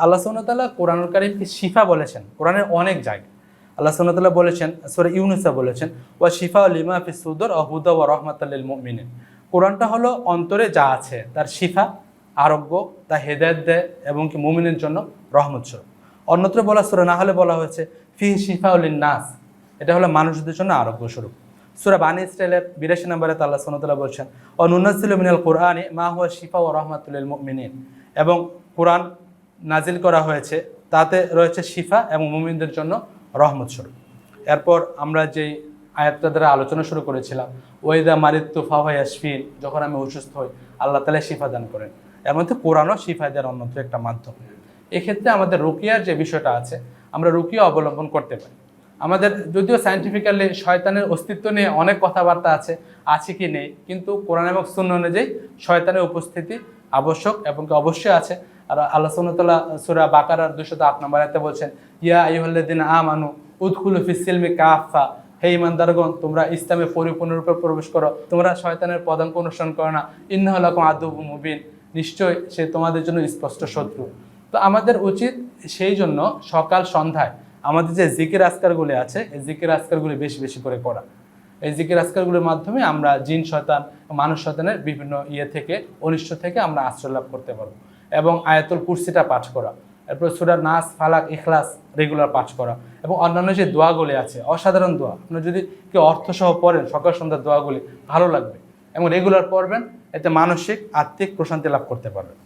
আল্লাহ সুবহানাহু ওয়া তাআলা কোরআনুল কারীমকে শিফা বলেছেন কোরআনের অনেক জায়গায়। আল্লাহ সুবহানাহু ওয়া তাআলা বলেছেন সূরা ইউনূসে বলেছেন ওয়া শিফাউ লিমা ফিস সুদুর ওয়া হুদা ওয়া রাহমাতাল লিল মুমিনিন। কোরআনটা হলো অন্তরে যা আছে তার শিফা, আরোগ্য, তা হেদায়েত দেয় এবং কি মুমিনের জন্য রহমত স্বরূপ। অন্যত্র বলা সূরা নাহলে বলা হয়েছে ফিহি শিফাউ লিন নাস, এটা হলো মানুষদের জন্য আরোগ্য স্বরূপ। সূরা বানী ইসরাঈলের ৮২ নম্বরে আল্লাহ সুবহানাহু ওয়া তাআলা বলছেন ওয়া নুনাজ্জিলু মিনাল কুরআনি মা হুয়া শিফা ওয়া রাহমাতুল লিল মুমিনিন, এবং কোরআন নাজিল করা হয়েছে তাতে রয়েছে শিফা এবং মুমিনদের জন্য রহমত স্বরূপ। এরপর আমরা যেই আয়াতটা দ্বারা আলোচনা শুরু করেছিলাম ওয়াইদা মারিদতু ফাহুয়া ইয়াশফিন, যখন আমি অসুস্থ হই আল্লাহ তাআলা শিফা দান করেন, এর মধ্যে কোরআনও শিফা দেওয়ার অন্যতম একটা মাধ্যম। এক্ষেত্রে আমাদের রুকিয়ার যে বিষয়টা আছে আমরা রুকিয়া অবলম্বন করতে পারি। আমাদের যদিও সায়েন্টিফিক্যালি শয়তানের অস্তিত্ব নিয়ে অনেক কথাবার্তা আছে কি নেই, কিন্তু কোরআন এবং সুন্নাহ অনুযায়ী শয়তানের উপস্থিতি আবশ্যক এবং অবশ্যই আছে। আর আল্লাহ সুবহানাহু ওয়া তাআলা সূরা বাকারার 208 নম্বর আয়াতে বলছেন ইয়া আইয়ুহাল্লাযিনা আমানু উদখুলু ফিস সিলমি কাফা, হে ঈমানদারগণ তোমরা ইসলামে পরিপূর্ণরূপে প্রবেশ করো, তোমরা শয়তানের পদাঙ্ক অনুসরণ করো না, ইন্নাহু লাকুম আদুউম মুবিন, নিশ্চয় সে তোমাদের জন্য স্পষ্ট শত্রু। তো আমাদের উচিত সেই জন্য সকাল সন্ধ্যায় আমাদের যে জিকির আজকারগুলি আছে এই জিকির আজকারগুলি বেশি বেশি করে করা। এই জিকির আজকারগুলির মাধ্যমে আমরা জিন শয়তান মানুষ শয়তানের বিভিন্ন থেকে অনিষ্ট থেকে আমরা আশ্রয় লাভ করতে পারবো। এবং আয়াতুল কুরসিটা পাঠ করা, এরপর সূরা নাস, ফালাক, ইখলাস রেগুলার পাঠ করা, এবং অন্যান্য যে দোয়াগুলি আছে অসাধারণ দোয়া, আপনি যদি কেউ অর্থসহ পড়েন সকাল সন্ধ্যার দোয়াগুলি ভালো লাগবে এবং রেগুলার পড়বেন, এতে মানসিক আত্মিক প্রশান্তি লাভ করতে পারবেন।